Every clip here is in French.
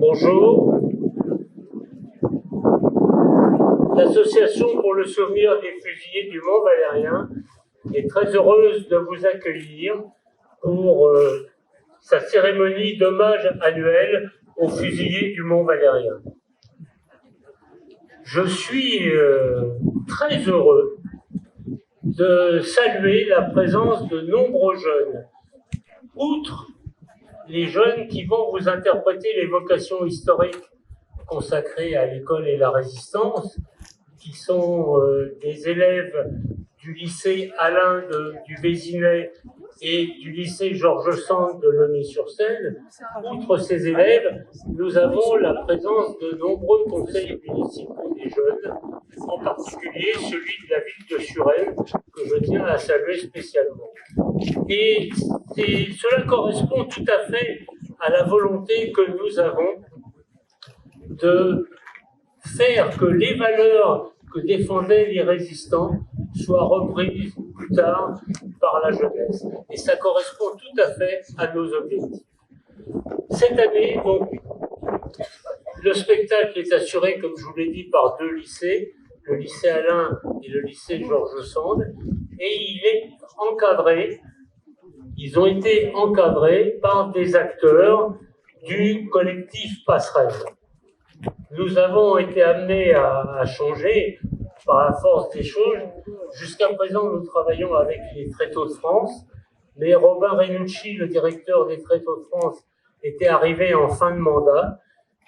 Bonjour. L'Association pour le souvenir des fusillés du Mont Valérien est très heureuse de vous accueillir pour sa cérémonie d'hommage annuelle aux fusillés du Mont Valérien. Je suis très heureux de saluer la présence de nombreux jeunes. Outre les jeunes qui vont vous interpréter l'évocation historique consacrée à l'école et la résistance, qui sont des élèves du lycée Alain du Vésinet et du lycée Georges Sand de Lemay-sur-Seine. Outre ces élèves, nous avons la présence de nombreux conseils municipaux des jeunes, en particulier celui de la ville de Suresnes, que je tiens à saluer spécialement. Et cela correspond tout à fait à la volonté que nous avons de faire que les valeurs que défendaient les résistants soient reprises plus tard par la jeunesse. Et ça correspond tout à fait à nos objectifs. Cette année, donc, le spectacle est assuré, comme je vous l'ai dit, par deux lycées, le lycée Alain et le lycée Georges Sand, et il est encadré, ils ont été encadrés par des acteurs du collectif Passerelle. Nous avons été amenés à changer par la force des choses. Jusqu'à présent, nous travaillons avec les Tréteaux de France, mais Robin Renucci, le directeur des Tréteaux de France, était arrivé en fin de mandat.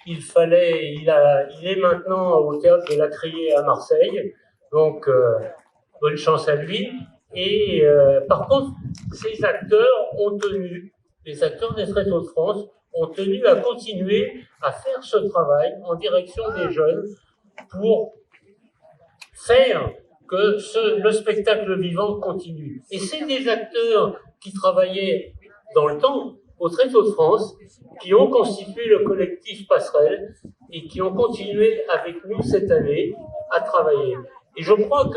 Il est maintenant au théâtre de la Criée à Marseille, donc bonne chance à lui. Et par contre, ces acteurs ont tenu, les acteurs des Tréteaux de France, ont tenu à continuer à faire ce travail en direction des jeunes pour faire que le spectacle vivant continue. Et c'est des acteurs qui travaillaient dans le temps aux Tréteaux de France, qui ont constitué le collectif Passerelle et qui ont continué avec nous cette année à travailler. Et je crois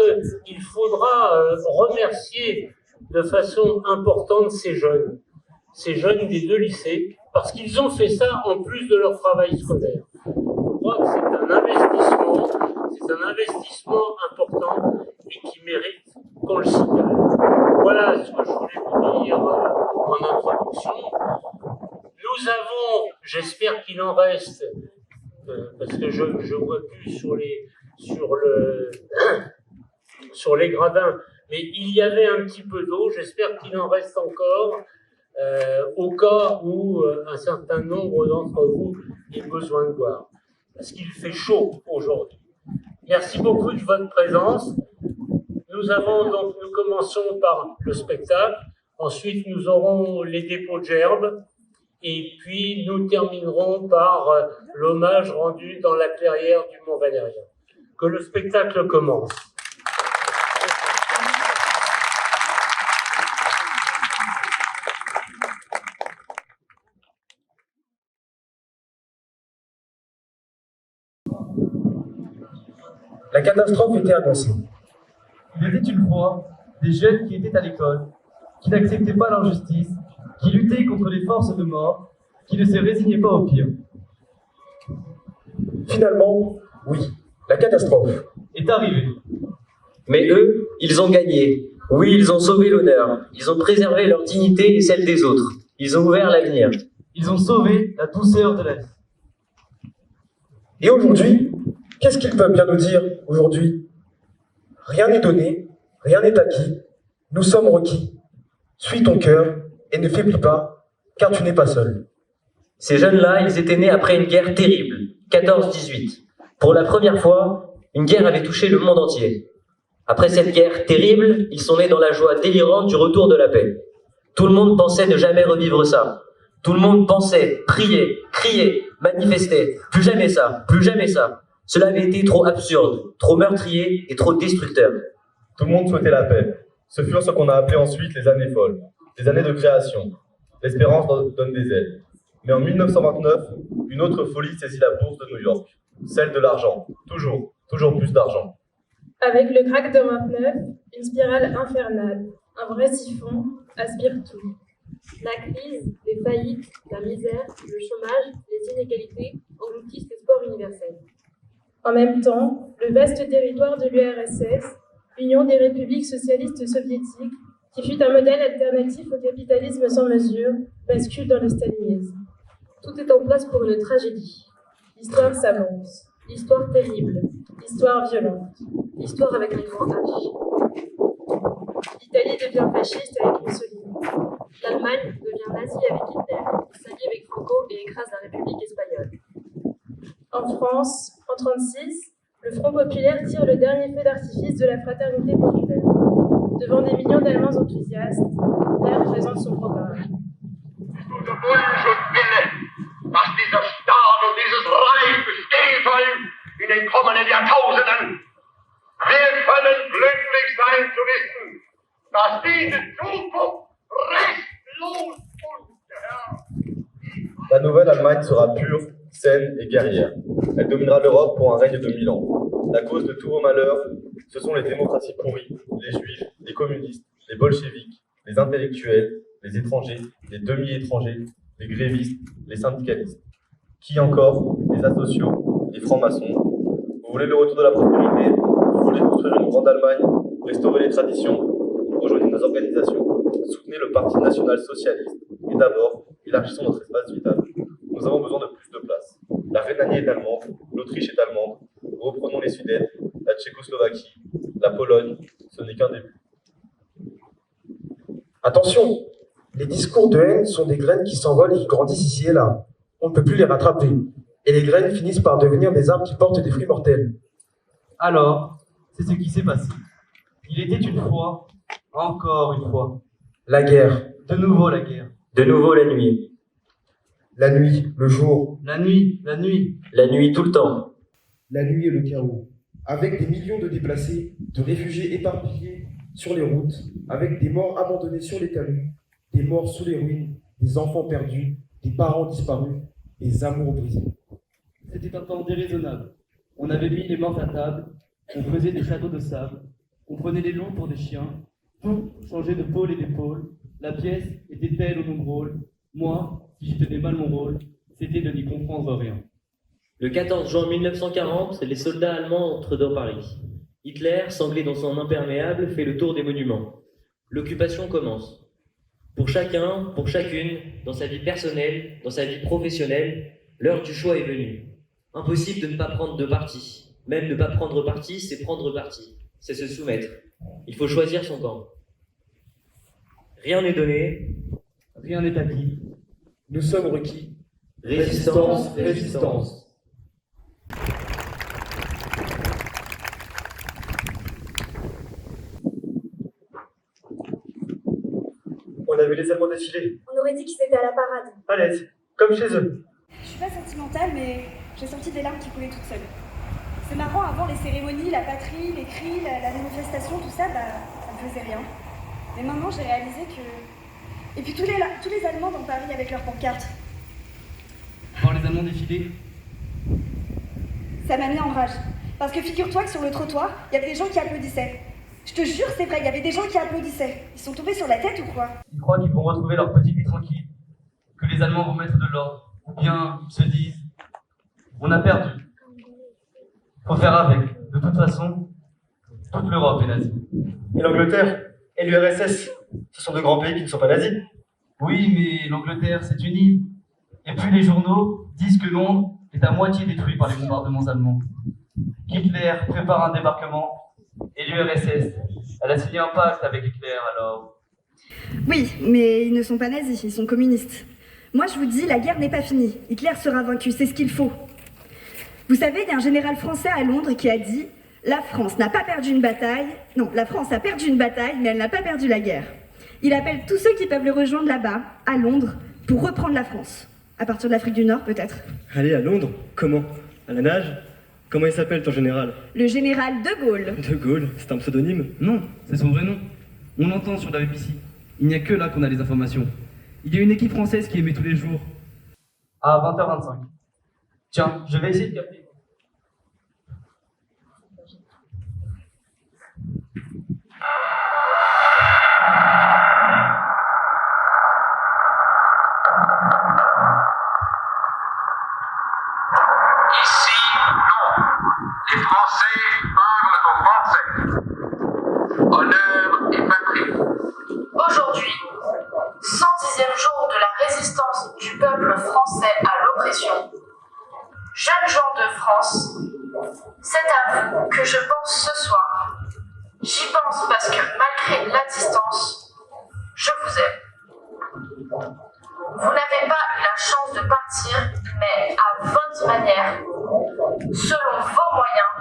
qu'il faudra remercier de façon importante ces jeunes des deux lycées, parce qu'ils ont fait ça en plus de leur travail scolaire. Je crois que c'est un investissement important et qui mérite qu'on le signale. Voilà ce que je voulais vous dire en introduction. Nous avons, j'espère qu'il en reste, parce que je vois plus sur les gradins, mais il y avait un petit peu d'eau, j'espère qu'il en reste encore, au cas où un certain nombre d'entre vous aient besoin de boire, parce qu'il fait chaud aujourd'hui. Merci beaucoup de votre présence. Nous commençons par le spectacle, ensuite nous aurons les dépôts de gerbes, et puis nous terminerons par l'hommage rendu dans la clairière du Mont Valérien. Que le spectacle commence. La catastrophe était annoncée. Il était une fois des jeunes qui étaient à l'école, qui n'acceptaient pas l'injustice, qui luttaient contre les forces de mort, qui ne se résignaient pas au pire. Finalement, oui, la catastrophe est arrivée. Mais eux, ils ont gagné. Oui, ils ont sauvé l'honneur. Ils ont préservé leur dignité et celle des autres. Ils ont ouvert l'avenir. Ils ont sauvé la douceur de la vie. Et aujourd'hui, qu'est-ce qu'ils peuvent bien nous dire aujourd'hui? Rien n'est donné, rien n'est acquis. Nous sommes requis. Suis ton cœur et ne faiblis pas, car tu n'es pas seul. Ces jeunes-là, ils étaient nés après une guerre terrible, 14-18. Pour la première fois, une guerre avait touché le monde entier. Après cette guerre terrible, ils sont nés dans la joie délirante du retour de la paix. Tout le monde pensait ne jamais revivre ça. Tout le monde pensait, priait, criait, manifestait. Plus jamais ça, plus jamais ça. Cela avait été trop absurde, trop meurtrier et trop destructeur. Tout le monde souhaitait la paix. Ce furent ce qu'on a appelé ensuite les années folles, les années de création. L'espérance donne des ailes. Mais en 1929, une autre folie saisit la bourse de New York, celle de l'argent. Toujours plus d'argent. Avec le krach de 29, une spirale infernale, un vrai siphon aspire tout. La crise, les faillites, la misère, le chômage, les inégalités engloutissent l'espoir universel. En même temps, le vaste territoire de l'URSS, Union des républiques socialistes soviétiques, qui fut un modèle alternatif au capitalisme sans mesure, bascule dans le stalinisme. Tout est en place pour une tragédie. L'histoire s'avance, l'histoire terrible, l'histoire violente. L'histoire avec un grand H. L'Italie devient fasciste avec Mussolini. L'Allemagne devient nazie avec Hitler, s'allie avec Franco et écrase la République espagnole. En France, en 1936, le Front populaire tire le dernier feu d'artifice de la fraternité populaire. Devant des millions d'Allemands enthousiastes, Hitler présente son programme. Dieser Wunsch und Wille, dass dieser Staat und dieses Reich bestehen soll in den kommenden Jahrtausenden. Wir können glücklich sein zu wissen, dass diese Zukunft restlos und La nouvelle Allemagne sera pure, saine et guerrière. Elle dominera l'Europe pour un règne de 1000 ans. La cause de tous vos malheurs, ce sont les démocraties pourries, les juifs, les communistes, les bolcheviks, les intellectuels, les étrangers, les demi-étrangers, les grévistes, les syndicalistes. Qui encore? Les asociaux, les francs-maçons. Vous voulez le retour de la prospérité? Vous voulez construire une grande Allemagne? Restaurer les traditions? Rejoignez nos organisations. Soutenez le Parti national socialiste. Et d'abord, élargissons notre espace vital. Nous avons besoin de plus de place. La Rhénanie est allemande, l'Autriche est allemande. Reprenons les Sudètes, la Tchécoslovaquie, la Pologne. Ce n'est qu'un début. Attention, les discours de haine sont des graines qui s'envolent et qui grandissent ici et là. On ne peut plus les rattraper. Et les graines finissent par devenir des arbres qui portent des fruits mortels. Alors, c'est ce qui s'est passé. Il était une fois, encore une fois, La guerre, de nouveau la guerre. De nouveau la nuit. la nuit, le jour, La nuit, la nuit. La nuit tout le temps. la nuit et le chaos. Avec des millions de déplacés, de réfugiés éparpillés sur les routes, avec des morts abandonnés sur les talus, des morts sous les ruines, des enfants perdus, des parents disparus, des amours brisés. C'était un temps déraisonnable. On avait mis les morts à table, on faisait des châteaux de sable, on prenait les loups pour des chiens, tout changeait de pôle et d'épaule. La pièce était telle au nom rôle. Moi, si je tenais mal mon rôle, c'était de n'y comprendre rien. Le 14 juin 1940, les soldats allemands entrent dans Paris. Hitler, sanglé dans son imperméable, fait le tour des monuments. L'occupation commence. Pour chacun, pour chacune, dans sa vie personnelle, dans sa vie professionnelle, l'heure du choix est venue. Impossible de ne pas prendre de parti. Même ne pas prendre parti, c'est prendre parti. C'est se soumettre. Il faut choisir son camp. Rien n'est donné. Rien n'est acquis. Nous sommes requis. Résistance, résistance. On a vu les Allemands défiler. On aurait dit qu'ils étaient à la parade. À l'aise, comme chez eux. Je suis pas sentimentale, mais j'ai senti des larmes qui coulaient toutes seules. C'est marrant, avant les cérémonies, la patrie, les cris, la manifestation, tout ça, ça me faisait rien. Mais maintenant, j'ai réalisé que... Et puis tous les Allemands dans Paris avec leurs pancartes, Voir les Allemands défiler, ça m'a mis en rage. Parce que figure-toi que sur le trottoir, il y avait des gens qui applaudissaient. Je te jure, c'est vrai, il y avait des gens qui applaudissaient. Ils sont tombés sur la tête ou quoi? ils croient qu'ils vont retrouver leur petite vie tranquille, que les Allemands vont mettre de l'ordre. Ou bien ils se disent, on a perdu. Faut faire avec. De toute façon, toute l'Europe est nazie. Et l'Angleterre et l'URSS, ce sont de grands pays qui ne sont pas nazis. Oui, mais l'Angleterre s'est unie. Et puis les journaux disent que Londres est à moitié détruit par les bombardements allemands. Qu'Hitler prépare un débarquement. Et l'URSS, elle a signé un pacte avec Hitler, alors... Oui, mais ils ne sont pas nazis, ils sont communistes. Moi, je vous dis, la guerre n'est pas finie. Hitler sera vaincu, c'est ce qu'il faut. Vous savez, il y a un général français à Londres qui a dit « La France n'a pas perdu une bataille. Non, la France a perdu une bataille, mais elle n'a pas perdu la guerre. » Il appelle tous ceux qui peuvent le rejoindre là-bas, à Londres, pour reprendre la France. À partir de l'Afrique du Nord, peut-être. Aller à Londres? Comment? À la nage? Comment il s'appelle ton général? Le général de Gaulle. De Gaulle? C'est un pseudonyme? Non, c'est son vrai nom. On l'entend sur la BBC. Il n'y a que là qu'on a les informations. Il y a une équipe française qui émet tous les jours. À 20h25. Tiens, je vais essayer de capter. Les Français parlent en français. Honneur et patrie. Aujourd'hui, 110e jour de la résistance du peuple français à l'oppression, jeunes gens de France, c'est à vous que je pense ce soir. J'y pense parce que malgré la distance, je vous aime. Vous n'avez pas eu la chance de partir, mais à votre manière, selon vos moyens,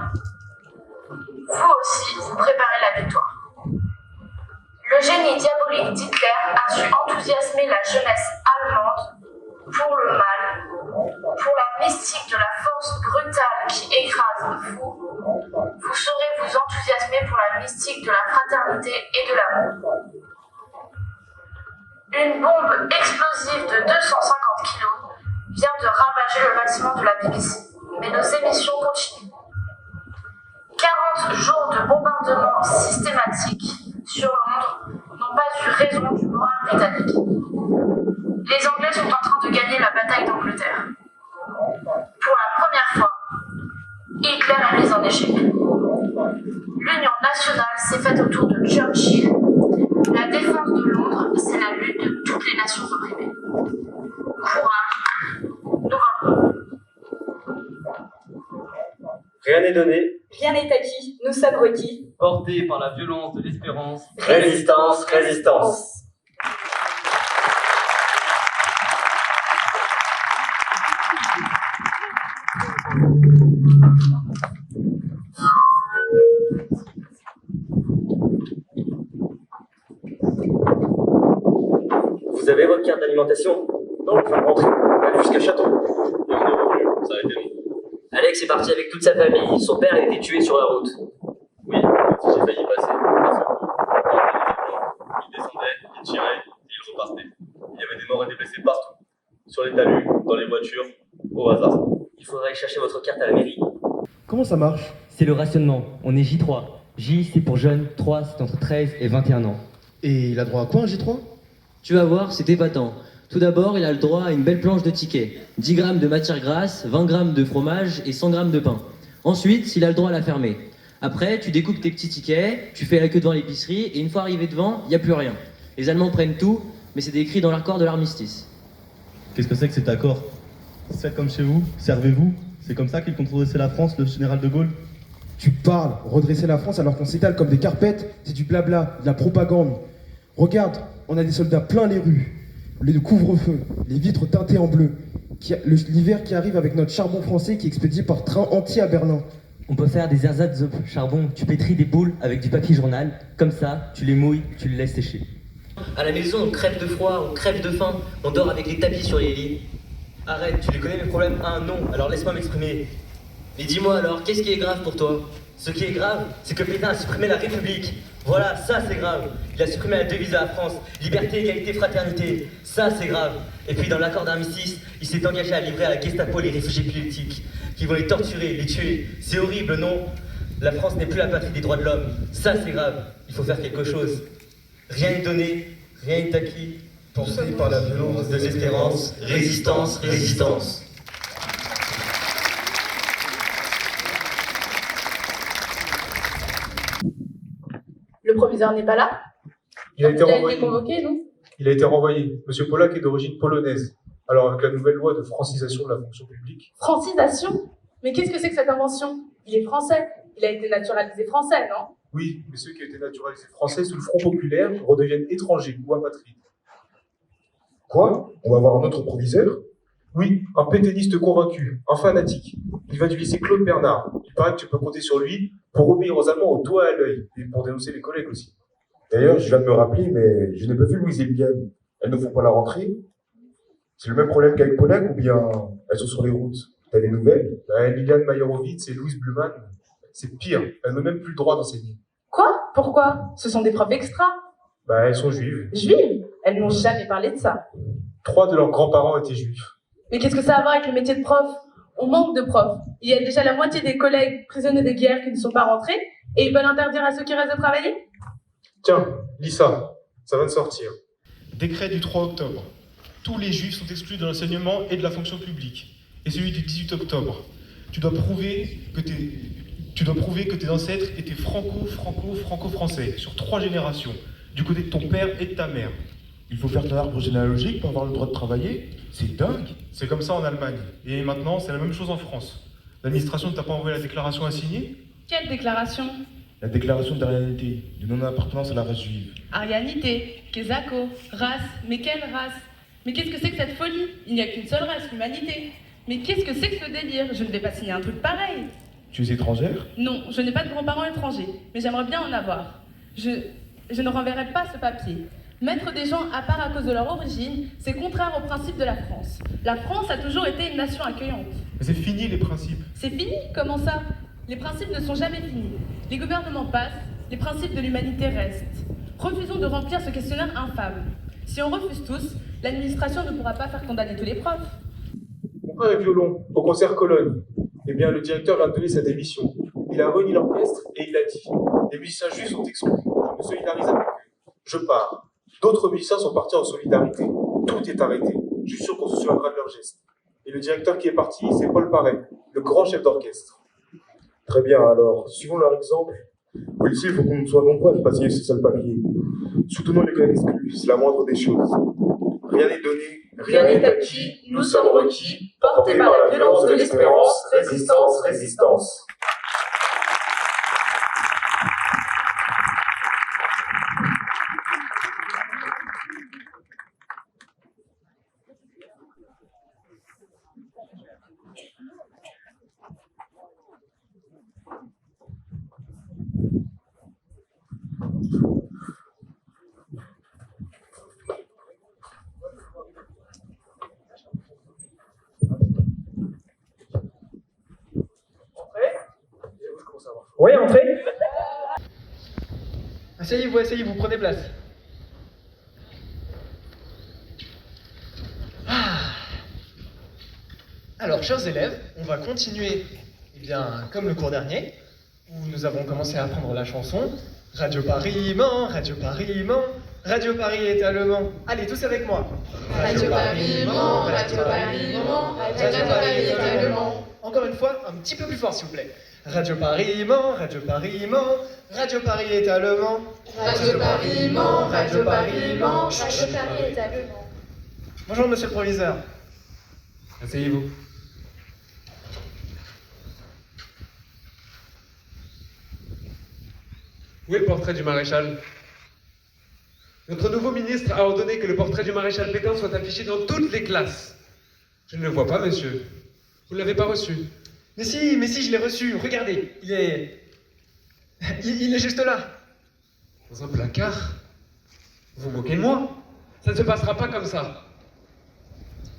vous aussi, vous préparez la victoire. Le génie diabolique d'Hitler a su enthousiasmer la jeunesse allemande pour le mal, pour la mystique de la force brutale qui écrase vous. Vous saurez vous enthousiasmer pour la mystique de la fraternité et de l'amour. Une bombe explosive de 250 kilos vient de ravager le bâtiment de la BBC, mais nos émissions continuent. 40 jours de bombardements systématiques sur Londres n'ont pas eu raison du moral britannique. Les Anglais sont en train de gagner la bataille d'Angleterre. Pour la première fois, Hitler est mis en échec. L'union nationale s'est faite autour de Churchill. La défense de Londres, c'est la lutte de toutes les nations opprimées. Courage, nous vaincrons. Rien n'est donné. Rien n'est acquis, nous sommes requis. Portés par la violence de l'espérance. Résistance, résistance. Vous avez votre carte d'alimentation? Non, je vais rentrer. Aller jusqu'à Château. Et on est revenu. Ça a été long. Alex est parti avec toute sa famille. Son père a été tué sur la route. Oui, j'ai failli y passer. D'un seul coup. Il descendait, il tirait, et il repartait. Il y avait des morts et des blessés partout. Sur les talus, dans les voitures, au hasard. Il faudrait aller chercher votre carte à la mairie. Comment ça marche? C'est le rationnement. On est J3. J, c'est pour jeunes. 3, c'est entre 13 et 21 ans. Et il a droit à quoi un J3? Tu vas voir, c'est épatant. Tout d'abord, il a le droit à une belle planche de tickets. 10 grammes de matière grasse, 20 grammes de fromage et 100 grammes de pain. Ensuite, il a le droit à la fermer. Après, tu découpes tes petits tickets, tu fais la queue devant l'épicerie et une fois arrivé devant, il n'y a plus rien. Les Allemands prennent tout, mais c'est écrit dans l'accord de l'armistice. Qu'est-ce que c'est que cet accord? Faites comme chez vous, servez-vous. C'est comme ça qu'il compte redresser la France, le général de Gaulle? Tu parles, redresser la France alors qu'on s'étale comme des carpettes, c'est du blabla, de la propagande. Regarde, on a des soldats plein les rues, le couvre-feu, les vitres teintées en bleu, l'hiver qui arrive avec notre charbon français qui est expédié par train entier à Berlin. On peut faire des ersatz de charbon. Tu pétris des boules avec du papier journal. Comme ça, tu les mouilles, tu les laisses sécher. À la maison, on crève de froid, on crève de faim, on dort avec les tapis sur les lits. Arrête, tu les connais mes problèmes? Non, alors laisse-moi m'exprimer. Mais dis-moi alors, qu'est-ce qui est grave pour toi? Ce qui est grave, c'est que Pétain a supprimé la République. Voilà, ça c'est grave. Il a supprimé la devise de la France. Liberté, égalité, fraternité. Ça c'est grave. Et puis dans l'accord d'armistice, il s'est engagé à livrer à la Gestapo les réfugiés politiques, qui vont les torturer, les tuer. C'est horrible, non? La France n'est plus la patrie des droits de l'homme. Ça c'est grave. Il faut faire quelque chose. Rien n'est donné, rien n'est acquis. Porté par la violence De l'espérance, résistance, résistance. Le proviseur n'est pas là? Il a été Il a renvoyé. été convoqué, non? Il a été renvoyé. Monsieur Pollack est d'origine polonaise. Alors avec la nouvelle loi de francisation de la fonction publique, Francisation? Mais qu'est-ce que c'est que cette invention? Il est français. Il a été naturalisé français, non? oui, mais ceux qui ont été naturalisés français sous le Front populaire redeviennent étrangers ou apatrides. Quoi? On va avoir un autre proviseur? Oui, un pétainiste convaincu, un fanatique. Il va du lycée Claude Bernard. Il paraît que tu peux compter sur lui pour obéir aux Allemands au doigt et à l'œil, et pour dénoncer les collègues aussi. D'ailleurs, je viens de me rappeler, mais je n'ai pas vu Louise et Liliane. Elles ne font pas la rentrée? C'est le même problème qu'avec Pollack ou bien elles sont sur les routes? T'as des nouvelles? Liliane Mayerovitz et Louise Bluman, c'est pire, elles n'ont même plus le droit d'enseigner. Quoi? Pourquoi? Ce sont des profs extra. Elles sont juives. Juives? Elles n'ont jamais parlé de ça. 3 de leurs grands-parents étaient juifs. Mais qu'est-ce que ça a à voir avec le métier de prof? On manque de profs. Il y a déjà la moitié des collègues prisonniers de guerre qui ne sont pas rentrés, et ils veulent interdire à ceux qui restent de travailler? Tiens, lis ça, ça va de sortir. Décret du 3 octobre. Tous les juifs sont exclus de l'enseignement et de la fonction publique. Et celui du 18 octobre. Tu dois prouver que Tu dois prouver que tes ancêtres étaient franco-français, sur 3 générations, du côté de ton père et de ta mère. Il faut faire ton arbre généalogique pour avoir le droit de travailler? C'est dingue. C'est comme ça en Allemagne. Et maintenant, c'est la même chose en France. L'administration ne t'a pas envoyé la déclaration à signer? Quelle déclaration? La déclaration d'arianité, de non-appartenance à la race juive. Arianité, Kezako, race, mais quelle race? Mais qu'est-ce que c'est que cette folie? Il n'y a qu'une seule race, l'humanité. Mais qu'est-ce que c'est que ce délire? Je ne vais pas signer un truc pareil. Tu es étrangère? Non, je n'ai pas de grands-parents étrangers, mais j'aimerais bien en avoir. Je ne renverrai pas ce papier. Mettre des gens à part à cause de leur origine, c'est contraire au principe de la France. La France a toujours été une nation accueillante. Mais c'est fini les principes. C'est fini? Comment ça? Les principes ne sont jamais finis. Les gouvernements passent, les principes de l'humanité restent. Refusons de remplir ce questionnaire infâme. Si on refuse tous, l'administration ne pourra pas faire condamner tous les profs. Mon frère est violon, au concert Cologne. Eh bien, le directeur vient de donner sa démission. Il a réuni l'orchestre et il a dit « Les musiciens juifs sont exclus. Je me solidarise avec eux. Je pars. » D'autres musiciens sont partis en solidarité. Tout est arrêté. Je suis sûr qu'on se souviendra de leurs gestes. Et le directeur qui est parti, c'est Paul Paré, le grand chef d'orchestre. Très bien, alors, suivons leur exemple. Policier, il faut qu'on soit nombreux à ne pas signer ce seul papier. Soutenons les collègues exclus, c'est la moindre des choses. Rien n'est donné, rien n'est acquis, nous sommes requis, portés par la violence de l'espérance, résistance, résistance. Oui, entrez. Asseyez-vous, prenez place. Alors, chers élèves, on va continuer, comme le cours dernier, où nous avons commencé à apprendre la chanson « Radio Paris ment, Radio Paris ment, Radio Paris est allemand ». Allez, tous avec moi. Radio Paris ment, Radio Paris ment, Radio Paris est allemand. Encore une fois, un petit peu plus fort, s'il vous plaît. Radio Paris ment, Radio Paris ment, Radio Paris est allemand. Radio Paris ment, Radio Paris ment, Radio Paris est allemand. Bonjour, monsieur le proviseur. Asseyez-vous. Où est le portrait du maréchal? Notre nouveau ministre a ordonné que le portrait du maréchal Pétain soit affiché dans toutes les classes. Je ne le vois pas, monsieur. Vous ne l'avez pas reçu? Mais si, je l'ai reçu. Regardez, il est juste là. Dans un placard? Vous vous moquez de moi? Ça ne se passera pas comme ça.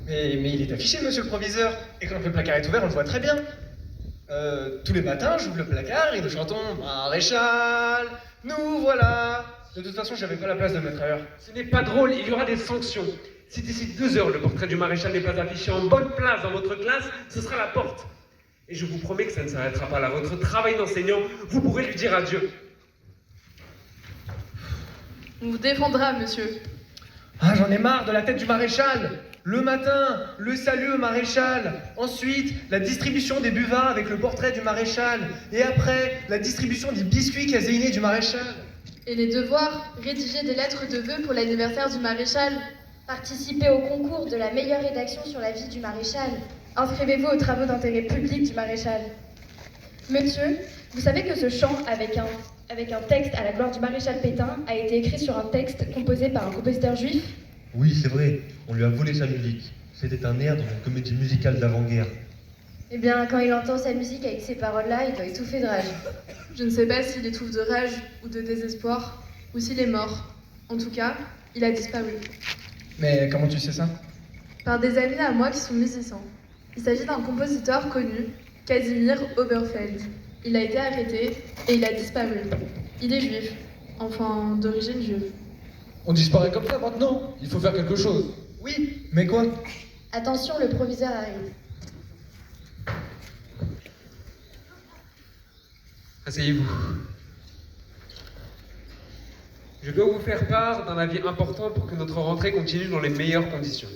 Mais il est affiché, monsieur le proviseur. Et quand le placard est ouvert, on le voit très bien. Tous les matins, j'ouvre le placard et nous chantons « Maréchal, nous voilà ». De toute façon, j'avais pas la place de mettre ailleurs. Ce n'est pas drôle, il y aura des sanctions. Si d'ici 2 heures, le portrait du maréchal n'est pas affiché en bonne place dans votre classe, ce sera la porte. Et je vous promets que ça ne s'arrêtera pas là. Votre travail d'enseignant, vous pourrez lui dire adieu. On vous défendra, monsieur. Ah, j'en ai marre de la tête du maréchal. Le matin, le salut au maréchal. Ensuite, la distribution des buvards avec le portrait du maréchal. Et après, la distribution des biscuits caséinés du maréchal. Et les devoirs, rédiger des lettres de vœux pour l'anniversaire du maréchal. Participer au concours de la meilleure rédaction sur la vie du maréchal. Inscrivez-vous aux travaux d'intérêt public du maréchal. Monsieur, vous savez que ce chant avec un texte à la gloire du maréchal Pétain a été écrit sur un texte composé par un compositeur juif? Oui, c'est vrai, on lui a volé sa musique. C'était un air dans une comédie musicale d'avant-guerre. Eh bien, quand il entend sa musique avec ces paroles-là, il doit étouffer de rage. Je ne sais pas s'il étouffe de rage ou de désespoir, ou s'il est mort. En tout cas, il a disparu. Mais comment tu sais ça? Par des amis à moi qui sont musiciens. Il s'agit d'un compositeur connu, Casimir Oberfeld. Il a été arrêté et il a disparu. Il est juif, enfin d'origine juive. On disparaît comme ça maintenant. Il faut faire quelque chose. Oui, mais quoi? Attention, le proviseur arrive. Asseyez-vous. Je dois vous faire part d'un avis important pour que notre rentrée continue dans les meilleures conditions.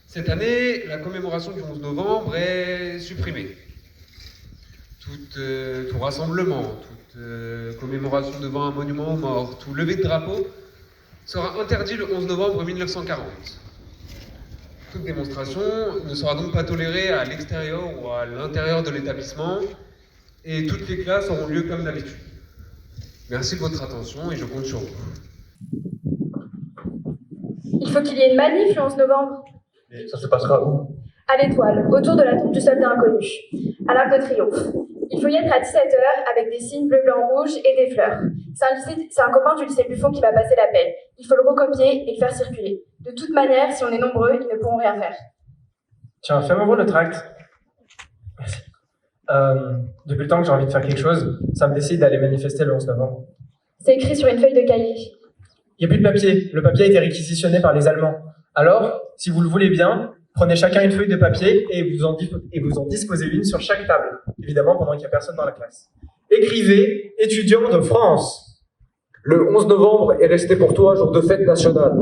Cette année, la commémoration du 11 novembre est supprimée. tout rassemblement, toute commémoration devant un monument aux morts, tout lever de drapeau sera interdit le 11 novembre 1940. Toute démonstration ne sera donc pas tolérée à l'extérieur ou à l'intérieur de l'établissement et toutes les classes auront lieu comme d'habitude. Merci de votre attention et je compte sur vous. Il faut qu'il y ait une manif le 11 novembre. Et ça se passera où? À l'Étoile, autour de la tombe du soldat inconnu, à l'Arc de Triomphe. Il faut y être à 17h avec des signes bleu, blanc, rouge et des fleurs. C'est un copain du lycée Buffon qui va passer l'appel. Il faut le recopier et le faire circuler. De toute manière, si on est nombreux, ils ne pourront rien faire. Tiens, fais-moi voir le tract. Merci. Depuis le temps que j'ai envie de faire quelque chose, ça me décide d'aller manifester le 11 novembre. C'est écrit sur une feuille de cahier. Il n'y a plus de papier. Le papier a été réquisitionné par les Allemands. Alors, si vous le voulez bien, prenez chacun une feuille de papier et vous en disposez une sur chaque table, évidemment pendant qu'il n'y a personne dans la classe. Écrivez « Étudiants de France ». Le 11 novembre est resté pour toi jour de fête nationale.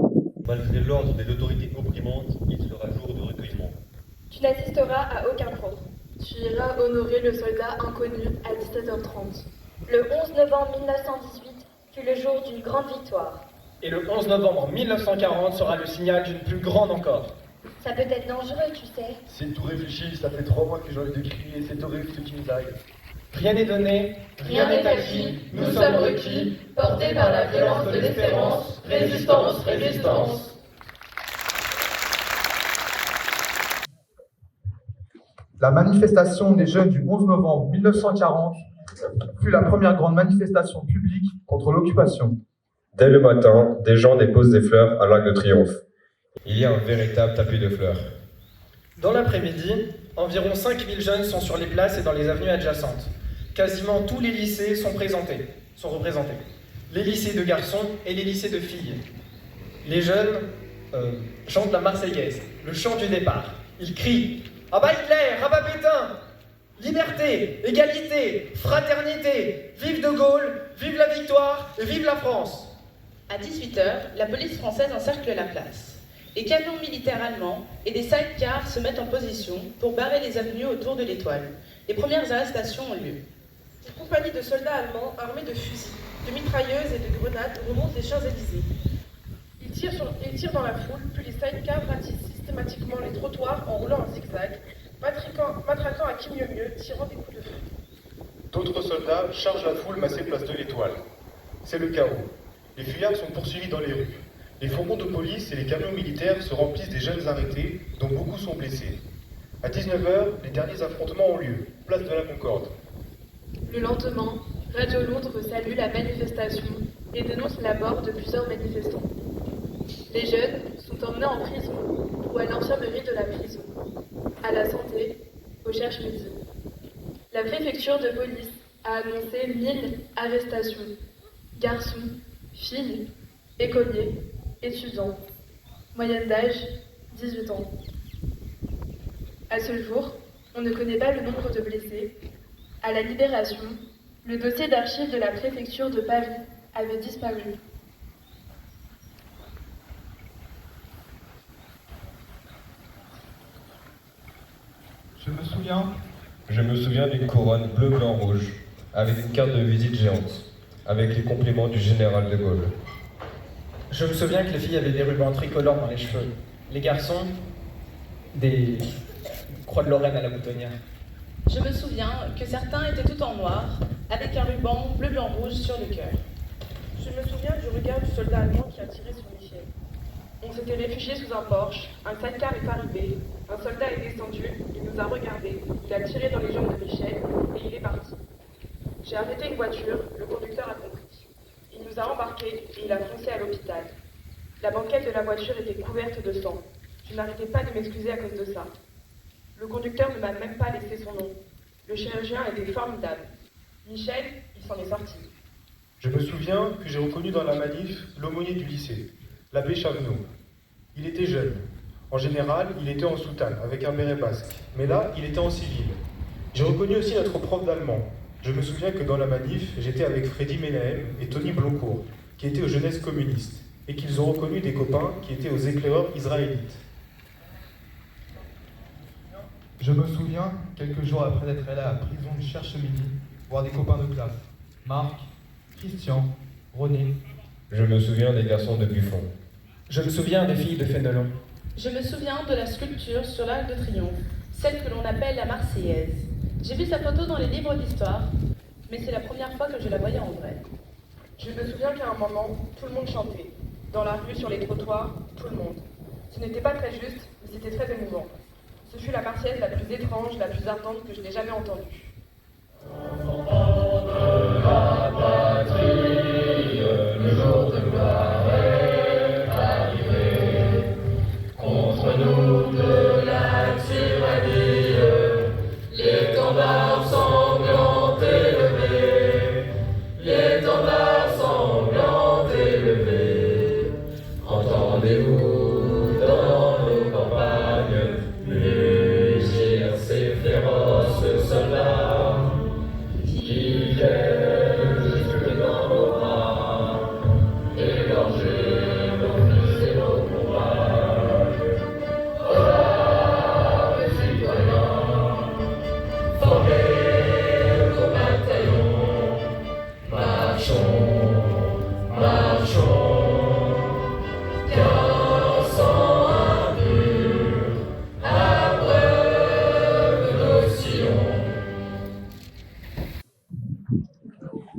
Malgré l'ordre des autorités opprimantes, il sera jour de recueillement. Tu n'assisteras à aucun cours. Tu iras honorer le soldat inconnu à 17h30. Le 11 novembre 1918 fut le jour d'une grande victoire. Et le 11 novembre 1940 sera le signal d'une plus grande encore. Ça peut être dangereux, tu sais. C'est tout réfléchi, ça fait 3 mois que j'ai envie de crier, c'est horrible ce qui nous arrive. Rien n'est donné, rien n'est acquis, nous sommes requis, portés par la violence de l'espérance, résistance, résistance. La manifestation des jeunes du 11 novembre 1940 fut la première grande manifestation publique contre l'occupation. Dès le matin, des gens déposent des fleurs à l'Arc de Triomphe. Il y a un véritable tapis de fleurs. Dans l'après-midi, environ 5000 jeunes sont sur les places et dans les avenues adjacentes. Quasiment tous les lycées sont représentés. Les lycées de garçons et les lycées de filles. Les jeunes chantent la Marseillaise, le chant du départ. Ils crient « À bas Hitler, à bas Pétain ! Liberté, égalité, fraternité, vive De Gaulle, vive la victoire et vive la France !» À 18h, la police française encercle la place. Les camions militaires allemands et des sidecars se mettent en position pour barrer les avenues autour de l'Étoile. Les premières arrestations ont lieu. Une compagnie de soldats allemands armés de fusils, de mitrailleuses et de grenades remontent les Champs-Élysées. Ils tirent dans la foule, puis les sidecars ratissent systématiquement les trottoirs en roulant en zigzag, matraquant à qui mieux, tirant des coups de feu. D'autres soldats chargent la foule massée place de l'Étoile. C'est le chaos. Les fuyards sont poursuivis dans les rues. Les fourgons de police et les camions militaires se remplissent des jeunes arrêtés, dont beaucoup sont blessés. À 19h, les derniers affrontements ont lieu, place de la Concorde. Le lendemain, Radio Londres salue la manifestation et dénonce la mort de plusieurs manifestants. Les jeunes sont emmenés en prison ou à l'infirmerie de la prison, à la santé, au cherche-midi. La préfecture de police a annoncé 1000 arrestations. Garçons, filles, écoliers, étudiants. Moyenne d'âge, 18 ans. À ce jour, on ne connaît pas le nombre de blessés. À la Libération, le dossier d'archives de la préfecture de Paris avait disparu. Je me souviens d'une couronne bleu, blanc, rouge, avec une carte de visite géante, avec les compléments du général de Gaulle. Je me souviens que les filles avaient des rubans tricolores dans les cheveux. Les garçons, des croix de Lorraine à la boutonnière. Je me souviens que certains étaient tout en noir, avec un ruban bleu, blanc, rouge sur le cœur. Je me souviens du regard du soldat allemand qui a tiré sur Michel. On s'était réfugié sous un porche, un sidecar est arrivé, un soldat est descendu, il nous a regardés, il a tiré dans les jambes de Michel et il est parti. J'ai arrêté une voiture, le conducteur a compris. Il nous a embarqués et il a foncé à l'hôpital. La banquette de la voiture était couverte de sang. Je n'arrêtais pas de m'excuser à cause de ça. Le conducteur ne m'a même pas laissé son nom. Le chirurgien était formidable. Michel, il s'en est sorti. Je me souviens que j'ai reconnu dans la manif l'aumônier du lycée, l'abbé Chavenot. Il était jeune. En général, il était en soutane, avec un béret basque. Mais là, il était en civil. J'ai reconnu aussi notre prof d'allemand. Je me souviens que dans la manif, j'étais avec Freddy Menahem et Tony Bloncourt, qui étaient aux jeunesses communistes, et qu'ils ont reconnu des copains qui étaient aux éclaireurs israélites. Je me souviens, quelques jours après d'être allé à la prison de Cherche-Midi, voir des copains de classe. Marc, Christian, René. Je me souviens des garçons de Buffon. Je me souviens des filles de Fénelon. Je me souviens de la sculpture sur l'Arc de Triomphe, celle que l'on appelle la Marseillaise. J'ai vu sa photo dans les livres d'histoire, mais c'est la première fois que je la voyais en vrai. Je me souviens qu'à un moment, tout le monde chantait. Dans la rue, sur les trottoirs, tout le monde. Ce n'était pas très juste, mais c'était très émouvant. Ce fut la Marseillaise la plus étrange, la plus ardente que je n'ai jamais entendue. Le jour de gloire est arrivé. Contre nous de la tyrannie, l'étendard sanglant élevé, l'étendard sanglant élevé. Entendez-vous dans nos campagnes mugir ces féroces soldats qui viennent jusque dans nos bras, égorger nos fils et nos combats. Braves citoyens, formez vos bataillons, marchons, marchons, qu'un sang impur abreuve nos sillons.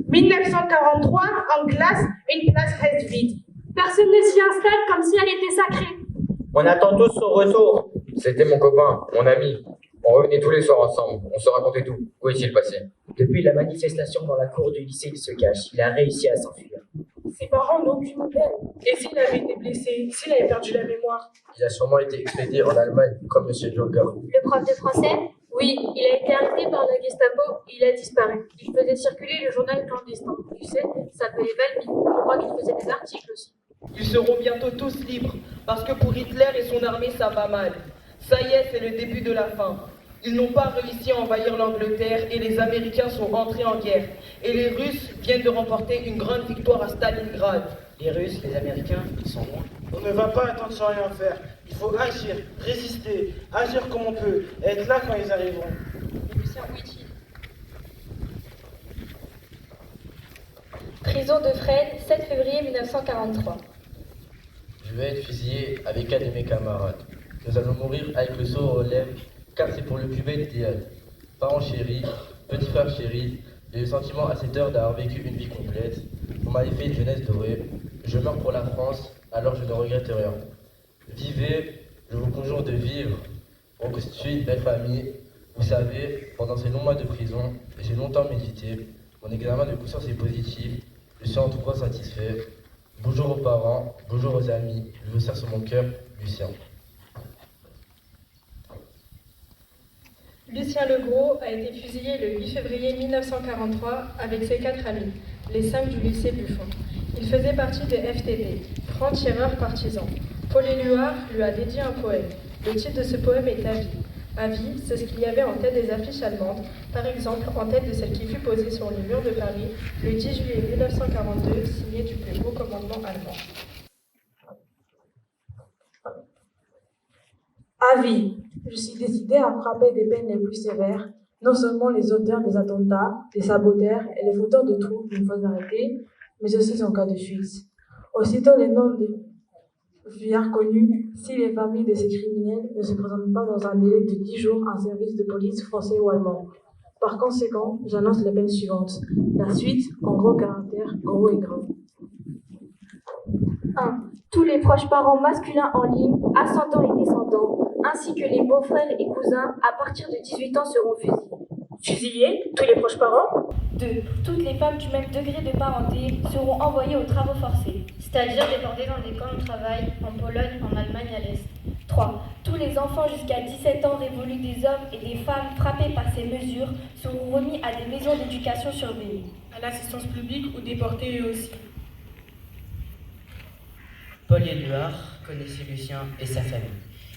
1943, en classe, une place reste vide. Personne ne s'y installe comme si elle était sacrée. On attend tous son retour. C'était mon copain, mon ami. On revenait tous les soirs ensemble, on se racontait tout. Où est-il passé? Depuis la manifestation dans la cour du lycée, il se cache. Il a réussi à s'enfuir. Ses parents n'ont aucune nouvelle. Et s'il avait été blessé, s'il avait perdu la mémoire? Il a sûrement été expédié en Allemagne, comme M. Joker. Le prof de français? Oui, il a été arrêté par la Gestapo et il a disparu. Il faisait circuler le journal clandestin. Tu sais, ça s'appelait Valmy. Je crois qu'il faisait des articles aussi. Ils seront bientôt tous libres, parce que pour Hitler et son armée, ça va mal. Ça y est, c'est le début de la fin. Ils n'ont pas réussi à envahir l'Angleterre et les Américains sont entrés en guerre. Et les Russes viennent de remporter une grande victoire à Stalingrad. Les Russes, les Américains, ils sont loin. On ne va pas attendre sans rien faire. Il faut agir, résister, agir comme on peut, et être là quand ils arriveront. Lucien Ouitti. Prison de Fresnes, 7 février 1943. Je vais être fusillé avec un de mes camarades. Nous allons mourir avec le sceau aux lèvres, car c'est pour le plus bel idéal. Parents chéris, petits frères chéris, j'ai le sentiment à cette heure d'avoir vécu une vie complète. Vous m'avez fait une jeunesse dorée. Je meurs pour la France, alors je ne regrette rien. Vivez, je vous conjure de vivre, reconstituer une belle famille. Vous savez, pendant ces longs mois de prison, j'ai longtemps médité. Mon examen de conscience est positif. Je suis en tout cas satisfait. Bonjour aux parents, bonjour aux amis. Je vous serre sur mon cœur, Lucien. Lucien Legros a été fusillé le 8 février 1943 avec ses 4 amis, les 5 du lycée Buffon. Il faisait partie des FTP, francs-tireurs partisans. Paul Éluard lui a dédié un poème. Le titre de ce poème est À vie. À vie, c'est ce qu'il y avait en tête des affiches allemandes, par exemple en tête de celle qui fut posée sur les murs de Paris le 10 juillet 1942, signée du plus haut commandement allemand. À vie, je suis décidé à frapper des peines les plus sévères, non seulement les auteurs des attentats, les saboteurs et les fauteurs de troubles une fois arrêtés, mais aussi en cas de fuite. Aussitôt les noms des fuyards connus, si les familles de ces criminels ne se présentent pas dans un délai de 10 jours en service de police français ou allemand. Par conséquent, j'annonce les peines suivantes. La suite, en gros caractère, gros et grave. 1. Tous les proches parents masculins en ligne, ascendants et descendants, ainsi que les beaux-frères et cousins à partir de 18 ans seront fusillés. Fusillés? Tous les proches parents? 2. Toutes les femmes du même degré de parenté seront envoyées aux travaux forcés, c'est-à-dire déportées dans des camps de travail en Pologne, en Allemagne à l'Est. 3. Tous les enfants jusqu'à 17 ans révolus des hommes et des femmes frappés par ces mesures seront remis à des maisons d'éducation surveillées. À l'assistance publique ou déportés eux aussi. Paul Éluard connaissait Lucien et sa famille.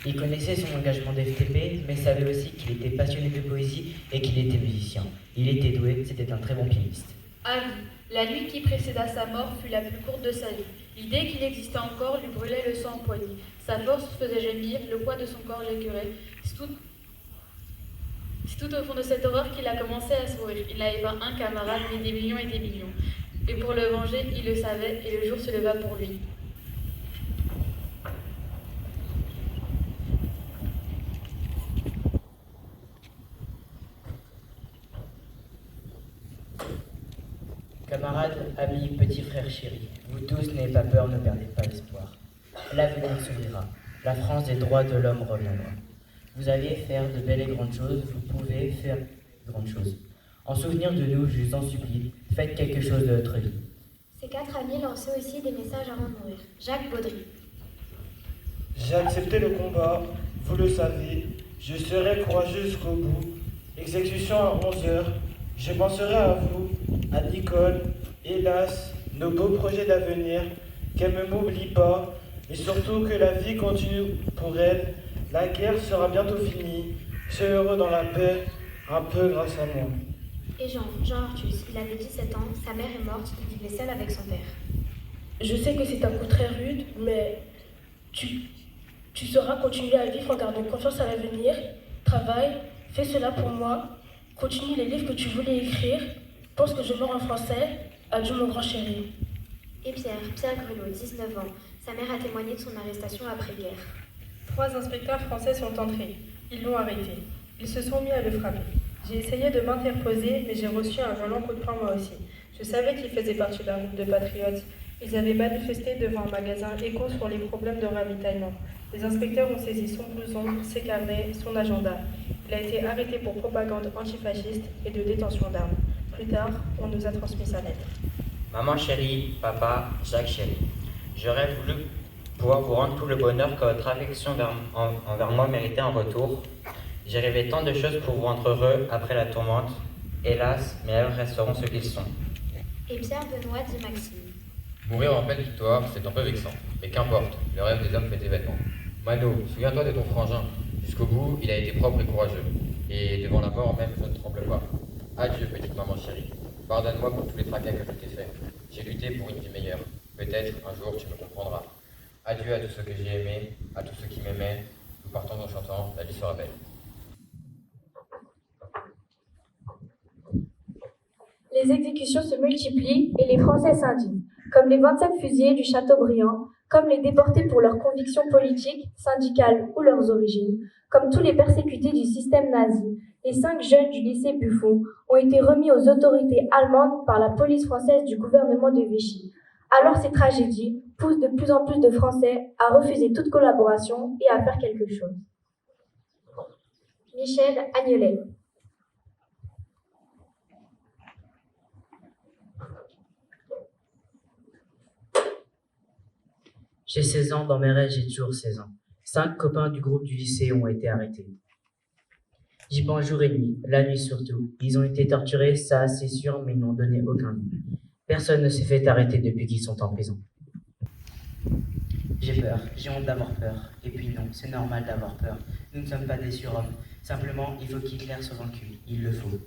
Il connaissait son engagement d'FTP, mais savait aussi qu'il était passionné de poésie et qu'il était musicien. Il était doué, c'était un très bon pianiste. À vie. La nuit qui précéda sa mort fut la plus courte de sa vie. L'idée qu'il existait encore lui brûlait le sang empoigné. Sa force faisait gémir, le poids de son corps l'écœurait. C'est tout au fond de cette horreur qu'il a commencé à sourire. Il n'avait pas un camarade, mais des millions et des millions. Et pour le venger, il le savait, et le jour se leva pour lui. Camarades, amis, petits frères chéris, vous tous n'ayez pas peur, ne perdez pas l'espoir. L'avenir s'ouvrira, la France des droits de l'homme reviendra. Vous allez faire de belles et grandes choses, vous pouvez faire de grandes choses. En souvenir de nous, je vous en supplie, faites quelque chose de votre vie. Ces 4 amis lançaient aussi des messages avant de mourir. Jacques Baudry. J'ai accepté le combat, vous le savez, je serai courageux jusqu'au bout. Exécution à 11h, je penserai à vous, à Nicole, hélas, nos beaux projets d'avenir, qu'elle ne m'oublie pas, et surtout que la vie continue pour elle. La guerre sera bientôt finie, je serai heureux dans la paix, un peu grâce à moi. Et Jean Arthus, il avait 17 ans, sa mère est morte, il vivait seul avec son père. Je sais que c'est un coup très rude, mais tu sauras continuer à vivre en gardant confiance à l'avenir. Travaille, fais cela pour moi, continue les livres que tu voulais écrire, pense que je meurs en français, adieu mon grand chéri. Et Pierre Grelot, 19 ans, sa mère a témoigné de son arrestation après-guerre. 3 inspecteurs français sont entrés. Ils l'ont arrêté. Ils se sont mis à le frapper. J'ai essayé de m'interposer, mais j'ai reçu un violent coup de poing moi aussi. Je savais qu'ils faisaient partie d'un groupe de patriotes. Ils avaient manifesté devant un magasin Éco sur les problèmes de ravitaillement. Les inspecteurs ont saisi son blouson, ses carnets, son agenda. Il a été arrêté pour propagande antifasciste et de détention d'armes. Plus tard, on nous a transmis sa lettre. Maman chérie, papa, Jacques chéri, j'aurais voulu pouvoir vous rendre tout le bonheur que votre affection envers moi méritait en retour. J'ai rêvé tant de choses pour vous rendre heureux après la tourmente. Hélas, mes rêves resteront ce qu'ils sont. Et Pierre Benoît dit Maxime. Mourir en pleine victoire, c'est un peu vexant. Mais qu'importe, le rêve des hommes fait événement. Mano, souviens-toi de ton frangin. Jusqu'au bout, il a été propre et courageux. Et devant la mort même, je ne tremble pas. Adieu, petite maman chérie. Pardonne-moi pour tous les tracas que je t'ai faits. J'ai lutté pour une vie meilleure. Peut-être, un jour, tu me comprendras. Adieu à tous ceux que j'ai aimés, à tous ceux qui m'aimaient. Nous partons en chantant, la vie sera belle. Les exécutions se multiplient et les Français s'indignent, comme les 27 fusillés du Châteaubriand, comme les déportés pour leurs convictions politiques, syndicales ou leurs origines, comme tous les persécutés du système nazi. Les 5 jeunes du lycée Buffon ont été remis aux autorités allemandes par la police française du gouvernement de Vichy. Alors ces tragédies poussent de plus en plus de Français à refuser toute collaboration et à faire quelque chose. Michel Agnelet. J'ai 16 ans, dans mes rêves, j'ai toujours 16 ans. 5 copains du groupe du lycée ont été arrêtés. J'y pense jour et nuit, la nuit surtout. Ils ont été torturés, ça c'est sûr, mais ils n'ont donné aucun nom. Personne ne s'est fait arrêter depuis qu'ils sont en prison. J'ai peur, j'ai honte d'avoir peur. Et puis non, c'est normal d'avoir peur. Nous ne sommes pas des surhommes. Simplement, il faut qu'Hitler soit vaincu. Il le faut.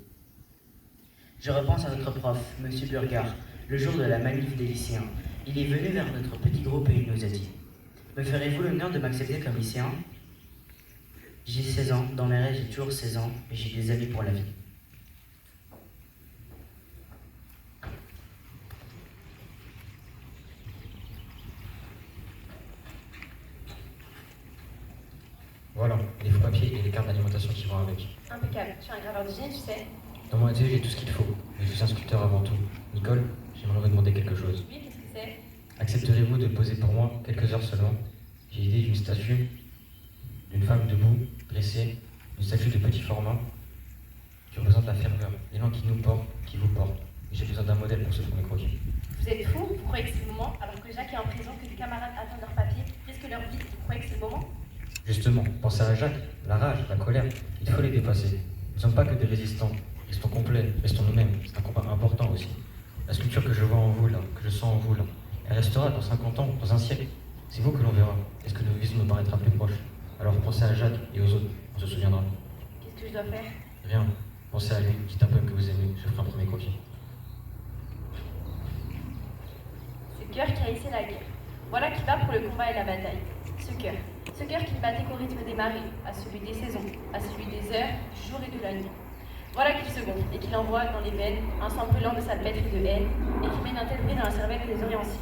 Je repense à notre prof, Monsieur Burgard, le jour de la manif des lycéens. Il est venu vers notre petit groupe et il nous a dit « Me ferez-vous l'honneur de m'accepter comme lycéen ?» J'ai 16 ans, dans mes rêves j'ai toujours 16 ans, et j'ai des amis pour la vie. Voilà, les faux papiers et les cartes d'alimentation qui vont avec. Impeccable. Je suis un graveur de génie, tu sais. Dans mon atelier, j'ai tout ce qu'il faut, mais je suis un sculpteur avant tout. Nicole, j'aimerais vous demander quelque chose. Oui, qu'est-ce que c'est? Accepteriez-vous de poser pour moi quelques heures seulement? J'ai l'idée d'une statue, d'une femme debout, dressée, une statue de petit format, qui représente la ferveur, l'élan qui nous porte, qui vous porte. J'ai besoin d'un modèle pour ce premier croquis. Vous êtes fou? Vous croyez que c'est le moment? Alors que Jacques est en prison, que des camarades attendent leur papier, risquent leur vie, vous croyez que c'est le moment? Justement, pensez à Jacques, la rage, la colère, il faut les dépasser. Nous ne sommes pas que des résistants, restons complets, restons nous-mêmes, c'est un combat important aussi. La sculpture que je vois en vous là, que je sens en vous là, elle restera dans 50 ans, dans un siècle. C'est vous que l'on verra. Est-ce que notre vision nous paraîtra plus proche? Alors pensez à Jacques et aux autres, on se souviendra. Qu'est-ce que je dois faire? Rien, pensez à lui, dites un poème que vous aimez, je ferai un premier croquis. Ce cœur qui haïssait la guerre. Voilà qui va pour le combat et la bataille. Ce cœur qui ne battait qu'au rythme des marées, à celui des saisons, à celui des heures, du jour et de la nuit. Voilà qu'il se gonfle et qu'il envoie dans les veines un sang brûlant de salpêtre et de haine et qui mène un tel bruit dans la cervelle des oriences.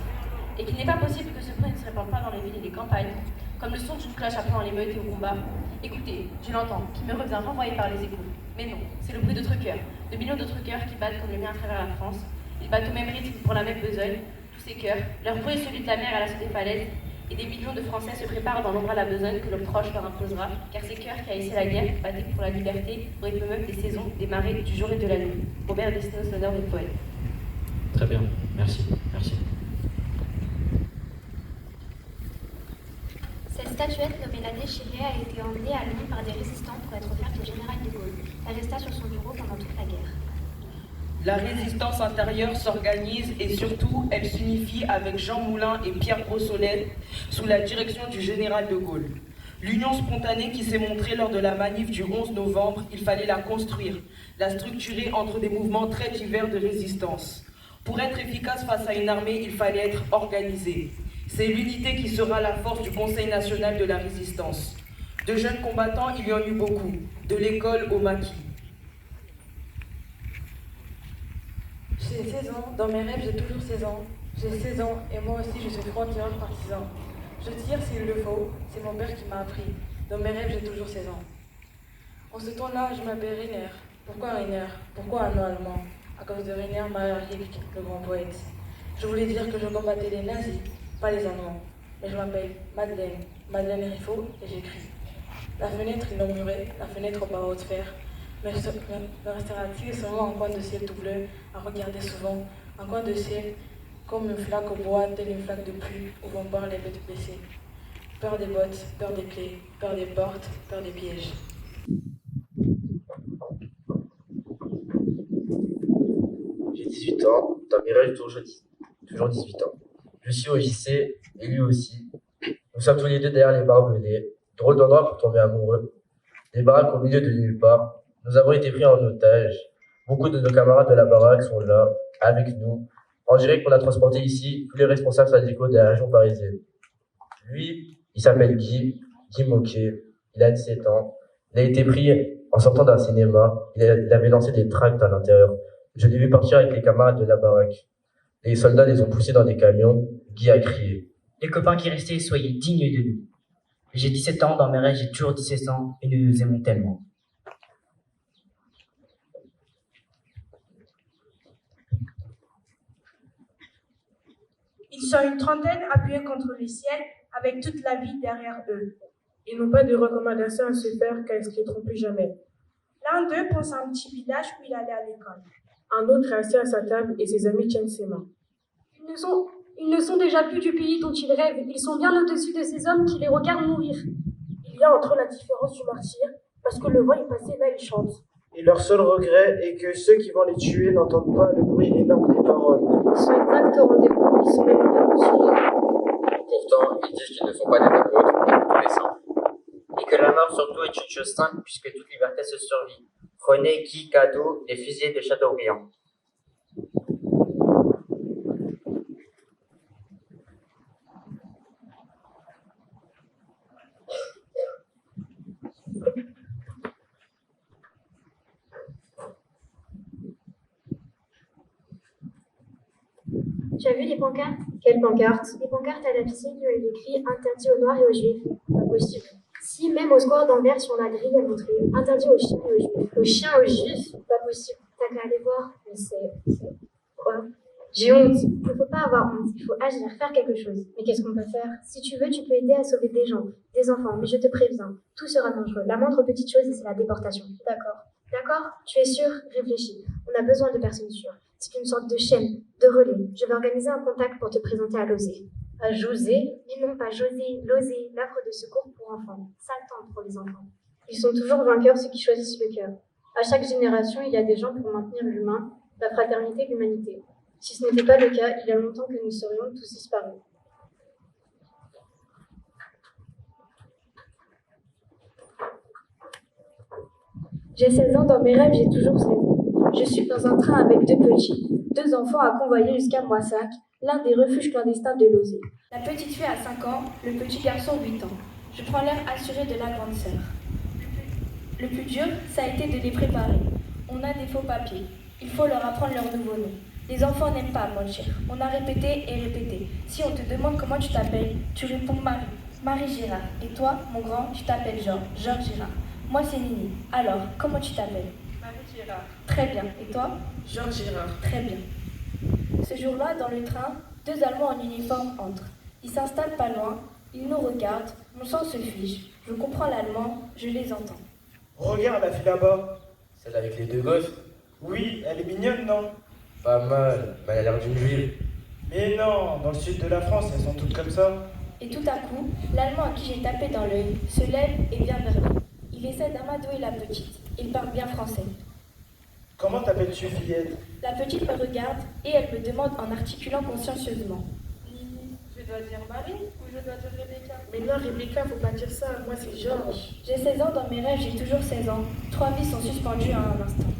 Et qu'il n'est pas possible que ce bruit ne se répande pas dans les villes et les campagnes, comme le son d'une cloche appelant à l'émeute et au combat. Écoutez, je l'entends, qui me revient renvoyé par les échos. Mais non, c'est le bruit d'autres cœurs, de millions d'autres cœurs qui battent comme le mien à travers la France. Ils battent au même rythme pour la même besogne, tous ces cœurs. Leur bruit est celui de la mer à l'assaut des falaises, et des millions de Français se préparent dans l'ombre à la besogne que l'homme proche leur imposera, car ces cœurs qui haïssaient la guerre battaient pour la liberté, pour les meufs des saisons, des marées, du jour et de la nuit. Robert Desnos, l'honneur des poètes. Très bien, merci, merci. Cette statuette nommée la déchirée a été emmenée à Lyon par des résistants pour être offerte au général de Gaulle. Elle resta sur son bureau pendant toute la guerre. La résistance intérieure s'organise et surtout, elle s'unifie avec Jean Moulin et Pierre Brossolette sous la direction du général de Gaulle. L'union spontanée qui s'est montrée lors de la manif du 11 novembre, il fallait la construire, la structurer entre des mouvements très divers de résistance. Pour être efficace face à une armée, il fallait être organisé. C'est l'unité qui sera la force du Conseil national de la résistance. De jeunes combattants, il y en eut beaucoup, de l'école au maquis. J'ai 16 ans, dans mes rêves j'ai toujours 16 ans. J'ai 16 ans et moi aussi je suis franc-tireur partisan. Je tire s'il le faut, c'est mon père qui m'a appris. Dans mes rêves j'ai toujours 16 ans. En ce temps-là, je m'appelle Rainer. Pourquoi Rainer? Pourquoi un nom allemand? À cause de Rainer Maria Rilke, le grand poète. Je voulais dire que je combattais les nazis, pas les Allemands. Mais je m'appelle Madeleine, Madeleine Riffaut, et j'écris. La fenêtre est non murée, la fenêtre au barreau de fer. Me restera-t-il seulement un coin de ciel tout bleu, à regarder souvent, un coin de ciel comme une flaque au bois, telle une flaque de pluie, où vont boire les bêtes blessées. Peur des bottes, peur des clés, peur des portes, peur des pièges. J'ai 18 ans, dans mes rêves toujours 18 ans. Je suis au JC, et lui aussi. Nous sommes tous les deux derrière les barbelés, drôle d'endroit pour tomber amoureux. Des baraques au milieu de nulle part. Nous avons été pris en otage. Beaucoup de nos camarades de la baraque sont là, avec nous. On dirait qu'on a transporté ici tous les responsables syndicaux de la région parisienne. Lui, il s'appelle Guy Moquet. Il a 17 ans. Il a été pris en sortant d'un cinéma. Il avait lancé des tracts à l'intérieur. Je l'ai vu partir avec les camarades de la baraque. Les soldats les ont poussés dans des camions. Guy a crié. Les copains qui restaient, soyez dignes de nous. J'ai 17 ans, dans mes rêves, j'ai toujours 17 ans, et nous nous aimons tellement. Ils sont une trentaine appuyés contre le ciel, avec toute la vie derrière eux. Ils n'ont pas de recommandations à se faire car ils ne se quitteront plus jamais. L'un d'eux pense à un petit village où il allait à l'école. Un autre est assis à sa table et ses amis tiennent ses mains. Ils ne sont déjà plus du pays dont ils rêvent. Ils sont bien au-dessus de ces hommes qui les regardent mourir. Il y a entre eux la différence du martyr, parce que le vent est passé, là ils chantent. Et leur seul regret est que ceux qui vont les tuer n'entendent pas le bruit énorme des paroles. Ils sont exacts au rendez-vous, ils sont même bien au-dessus. Pourtant, ils disent qu'ils ne font pas des apôtres, mais plutôt des saints. Et que la mort surtout est une chose simple puisque toute liberté se survit. René Guy Cadeau, les fusillés de Châteaubriand. Tu as vu les pancartes? Quelle pancarte? Les pancartes à la piscine où il est écrit « Interdit aux Noirs et aux Juifs ». Pas possible. Si, même au square d'Anvers sur la grille, elle montrait « Interdit aux chiens et aux Juifs ». Aux chiens et aux Juifs? Pas possible. T'as qu'à aller voir. Mais c'est... Quoi? J'ai honte. Il ne faut pas avoir honte. Il faut agir, faire quelque chose. Mais qu'est-ce qu'on peut faire? Si tu veux, tu peux aider à sauver des gens, des enfants. Mais je te préviens, tout sera dangereux. La moindre petite chose, c'est la déportation. D'accord. D'accord? Tu es sûr? Réfléchis. On a besoin de personnes sûres. C'est une sorte de chaîne, de relais. Je vais organiser un contact pour te présenter à Lozé. À José? Mais non, pas José, Lozé, l'œuvre de secours pour enfants. Sale temps pour les enfants. Ils sont toujours vainqueurs ceux qui choisissent le cœur. À chaque génération, il y a des gens pour maintenir l'humain, la fraternité, l'humanité. Si ce n'était pas le cas, il y a longtemps que nous serions tous disparus. J'ai 16 ans, dans mes rêves, j'ai toujours 16 ans. Je suis dans un train avec deux petits, deux enfants à convoyer jusqu'à Moissac, l'un des refuges clandestins de Lozé. La petite fille a 5 ans, le petit garçon 8 ans. Je prends l'air assuré de la grande sœur. Le plus dur, ça a été de les préparer. On On a des faux papiers. Il faut leur apprendre leur nouveau nom. Les enfants n'aiment pas mentir. On a répété et répété. Si on te demande comment tu t'appelles, tu réponds Marie. Marie Girard. Et toi, mon grand, tu t'appelles Georges. Georges Girard. Moi, c'est Nini. Alors, comment tu t'appelles? Marie Girard. Très bien. Et toi? Georges Girard. Très bien. Ce jour-là, dans le train, deux Allemands en uniforme entrent. Ils s'installent pas loin. Ils nous regardent. Mon sang se fige. Je comprends l'allemand. Je les entends. Regarde la fille là-bas. Celle avec les deux gosses? Oui, elle est mignonne, non? Pas mal, mais elle a l'air d'une juive. Mais non, dans le sud de la France, elles sont toutes comme ça. Et tout à coup, l'Allemand à qui j'ai tapé dans l'œil se lève et vient vers nous. Il essaie d'amadouer la petite. Il parle bien français. Comment t'appelles-tu, fillette? La petite me regarde et elle me demande en articulant consciencieusement. Nini, je dois dire Marie ou je dois dire Rebecca? Mais non, Rebecca, faut pas dire ça. Moi, c'est Georges. J'ai 16 ans, dans mes rêves, j'ai toujours 16 ans. 3 vies sont suspendues à un instant.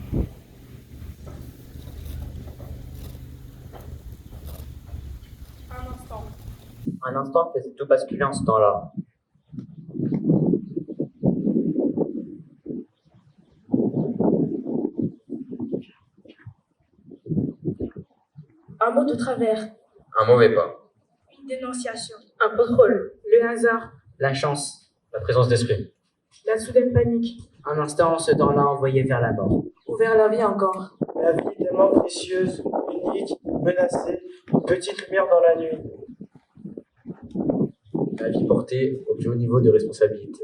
Un instant faisait tout basculer en ce temps-là. Un mot de travers. Un mauvais pas. Une dénonciation. Un contrôle. Le hasard. La chance, la présence d'esprit. La soudaine panique. Un instant, ce temps-là envoyé vers la mort. Ou vers la vie encore. La vie est tellement précieuse, unique, menacée, une petite lumière dans la nuit. La vie portée au plus haut niveau de responsabilité.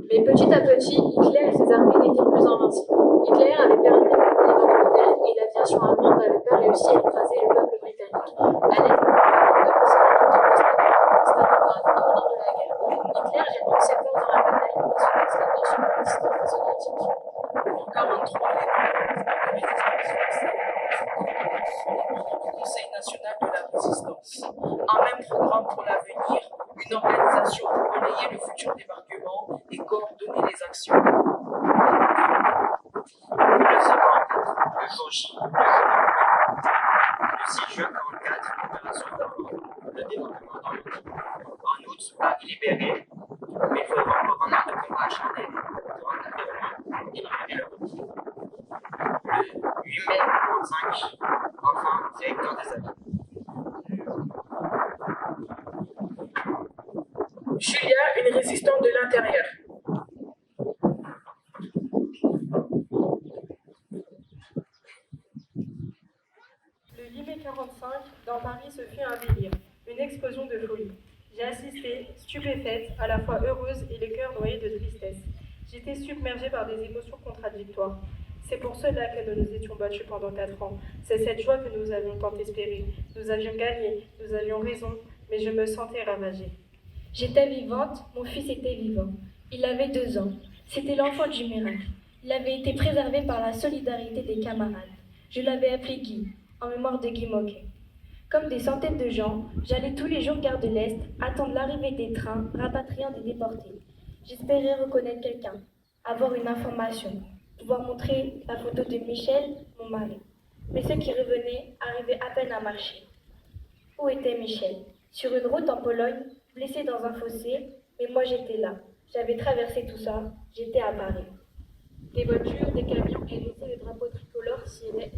Mais petit à petit, Hitler et ses armées n'étaient plus invincibles. Hitler avait perdu la bataille d'Angleterre et l'aviation allemande n'avait pas réussi à écraser le peuple britannique. À l'aide de c'est la victoire de Stalingrad, tournant de la guerre. Hitler jette toutes ses forces dans la bataille et se fixe l'intention de résistance des soviétiques. En 1943, les du Conseil national de la résistance. Un même programme pour l'avenir, une organisation pour relayer le futur débarquement et coordonner les actions. Le 9 novembre, le jour J, le 6 juin 1944, opération Dormant, le débarquement dans le En août, Paris libéré, mais il faudra encore un an de combat acharné pour encadrer au moins et relever le route. Le 8 mai 1945, enfin, directeur des avions. Julia, une résistante de l'intérieur. Le 8 mai 1945, dans Paris, ce fut un délire, une explosion de folie. J'ai assisté, stupéfaite, à la fois heureuse et le cœur noyé de tristesse. J'étais submergée par des émotions contradictoires. C'est pour cela que nous nous étions battus pendant 4 ans. C'est cette joie que nous avions tant espérée. Nous avions gagné, nous avions raison, mais je me sentais ravagée. J'étais vivante, mon fils était vivant. Il avait 2 ans. C'était l'enfant du miracle. Il avait été préservé par la solidarité des camarades. Je l'avais appelé Guy, en mémoire de Guy Moquet. Comme des centaines de gens, j'allais tous les jours gare de l'Est, attendre l'arrivée des trains rapatriant des déportés. J'espérais reconnaître quelqu'un, avoir une information, pouvoir montrer la photo de Michel, mon mari. Mais ceux qui revenaient arrivaient à peine à marcher. Où était Michel? Sur une route en Pologne, blessé dans un fossé, mais moi j'étais là. J'avais traversé tout ça, j'étais à Paris. Des voitures, des camions hérissaient les drapeaux tricolores sillonnaient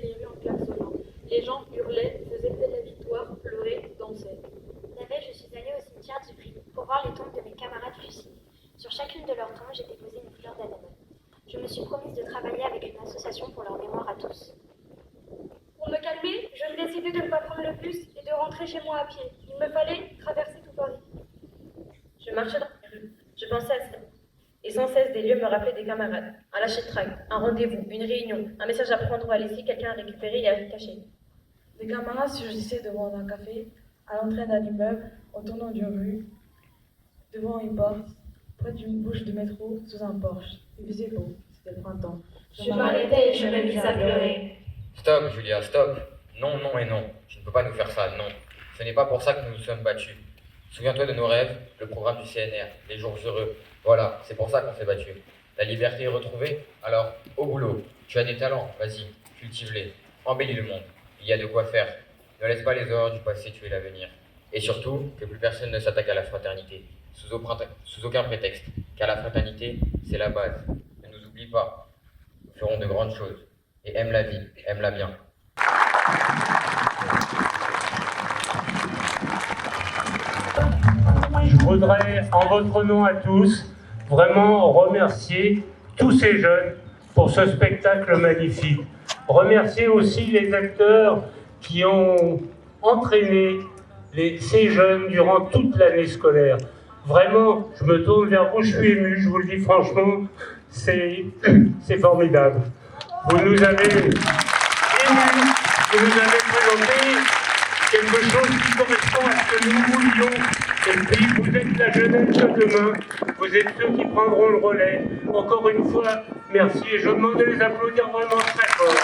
les rues en klaxonnant. Les gens hurlaient, faisaient fête la victoire, pleuraient, dansaient. La veille, je suis allée au cimetière du Prix pour voir les tombes de mes camarades fusillés. Sur chacune de leurs tombes, j'ai déposé une fleur d'anémone. Je me suis promise de travailler avec une association pour leur mémoire à tous. Pour me calmer, je décidai de ne pas prendre le bus et de rentrer chez moi à pied. Il me fallait traverser tout Paris. Je marchais dans les rues, je pensais à ça. Et sans cesse, des lieux me rappelaient des camarades. Un lâcher de tract, un rendez-vous, une réunion, un message à prendre ou à laisser, quelqu'un à récupérer et à cacher. Des camarades surgissaient devant un café, à l'entrée d'un immeuble, au tournant d'une rue, devant une porte, près d'une bouche de métro, sous un porche. Il faisait beau, c'était le printemps. Je m'arrêtais et je me mis à pleurer. Stop, Julia, stop. Non, non et non. Tu ne peux pas nous faire ça, non. Ce n'est pas pour ça que nous nous sommes battus. Souviens-toi de nos rêves, le programme du CNR, les jours heureux. Voilà, c'est pour ça qu'on s'est battus. La liberté est retrouvée, alors au boulot. Tu as des talents, vas-y, cultive-les. Embellis le monde. Il y a de quoi faire. Ne laisse pas les horreurs du passé tuer l'avenir. Et surtout, que plus personne ne s'attaque à la fraternité. sous aucun prétexte, car la fraternité, c'est la base. Ne nous oublie pas, nous ferons de grandes choses. Et aime la vie, aime-la bien. Je voudrais, en votre nom à tous, vraiment remercier tous ces jeunes pour ce spectacle magnifique. Remercier aussi les acteurs qui ont entraîné ces jeunes durant toute l'année scolaire. Vraiment, je me tourne vers vous, je suis ému, je vous le dis franchement, c'est formidable. Vous nous avez émus, vous nous avez présenté quelque chose qui correspond à ce que nous voulions. Et puis, vous êtes la jeunesse de demain, vous êtes ceux qui prendront le relais. Encore une fois, merci et je vous demande de les applaudir vraiment très fort.